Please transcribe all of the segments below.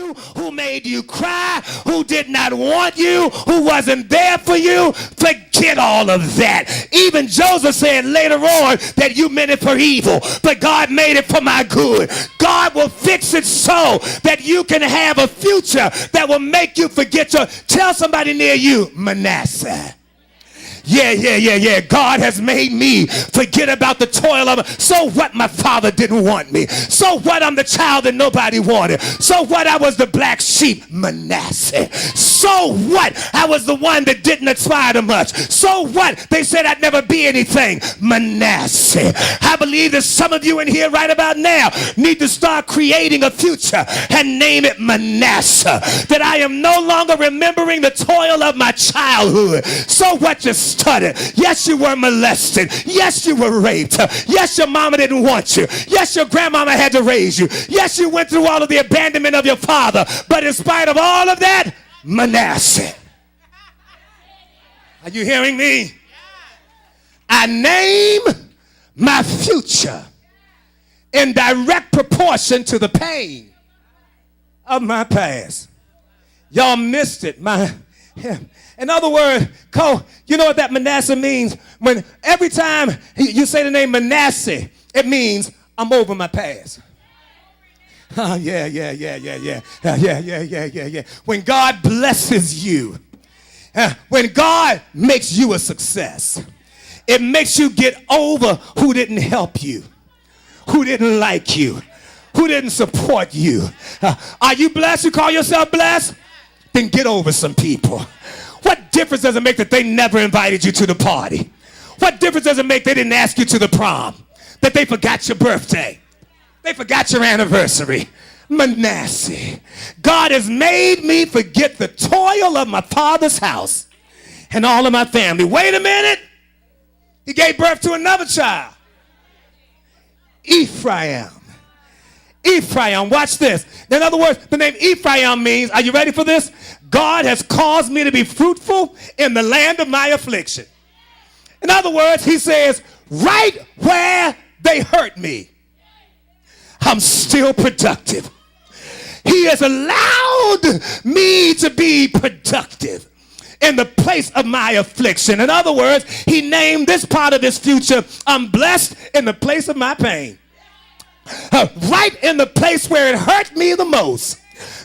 you, who made you cry, who did not want you, who wasn't there for you. Forget all of that. Even Joseph said later on that you meant it for evil, but God made it for my good. God will fix it so that you can have a future that will make you forget your... Tell somebody near you, Manasseh. Yeah. God has made me forget about the toil of... So what, my father didn't want me? So what, I'm the child that nobody wanted? So what, I was the black sheep? Manasseh. So what, I was the one that didn't aspire to much? So what, they said I'd never be anything? Manasseh. I believe that some of you in here right about now need to start creating a future and name it Manasseh. That I am no longer remembering the toil of my childhood. So what, you stuttered? Yes, you were molested. Yes, you were raped. Yes, your mama didn't want you. Yes, your grandmama had to raise you. Yes, you went through all of the abandonment of your father. But in spite of all of that, Manasseh. Are you hearing me? I name my future in direct proportion to the pain of my past. Y'all missed it. In other words, you know what that Manasseh means? When every time you say the name Manasseh, it means I'm over my past. Yeah. When God blesses you, when God makes you a success, it makes you get over who didn't help you, who didn't like you, who didn't support you. Are you blessed? You call yourself blessed? Then get over some people. What difference does it make that they never invited you to the party? What difference does it make they didn't ask you to the prom? That they forgot your birthday? They forgot your anniversary? Manasseh. God has made me forget the toil of my father's house and all of my family. Wait a minute. He gave birth to another child. Ephraim. Ephraim, watch this. In other words, the name Ephraim means, are you ready for this? God has caused me to be fruitful in the land of my affliction. In other words, he says, right where they hurt me, I'm still productive. He has allowed me to be productive in the place of my affliction. In other words, he named this part of his future, I'm blessed in the place of my pain. Right in the place where it hurt me the most.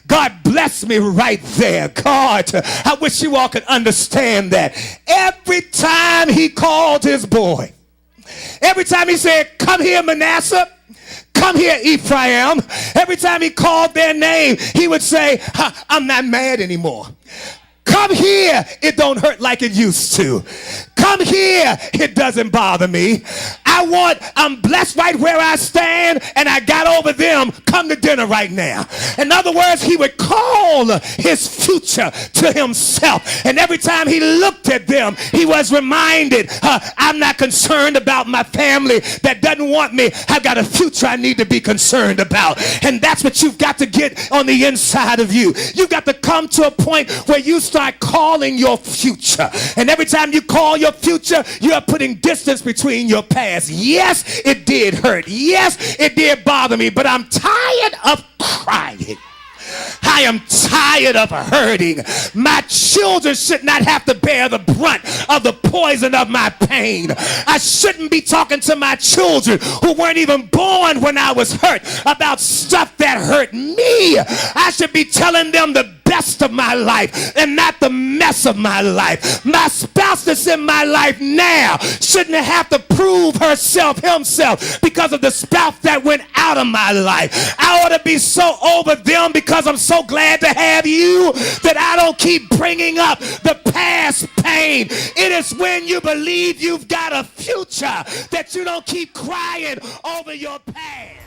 God bless me right there. God, I wish you all could understand that. Every time he called his boy, every time he said, come here, Manasseh, come here, Ephraim, every time he called their name, he would say, I'm not mad anymore. Come here, it don't hurt like it used to. Come here, it doesn't bother me. I'm blessed right where I stand, and I got over them. Come to dinner right now. In other words, he would call his future to himself. And every time he looked at them, he was reminded, I'm not concerned about my family that doesn't want me. I've got a future I need to be concerned about. And that's what you've got to get on the inside of you. You've got to come to a point where you start calling your future. And every time you call your future, you are putting distance between your past. Yes, it did hurt. Yes, it did bother me, but I'm tired of crying. I am tired of hurting. My children should not have to bear the brunt of the poison of my pain. I shouldn't be talking to my children who weren't even born when I was hurt about stuff that hurt me. I should be telling them the best of my life and not the mess of my life. My spouse that's in my life now shouldn't have to prove himself because of the spouse that went out of my life. I ought to be so over them because I'm so glad to have you that I don't keep bringing up the past pain. It is when you believe you've got a future that you don't keep crying over your past.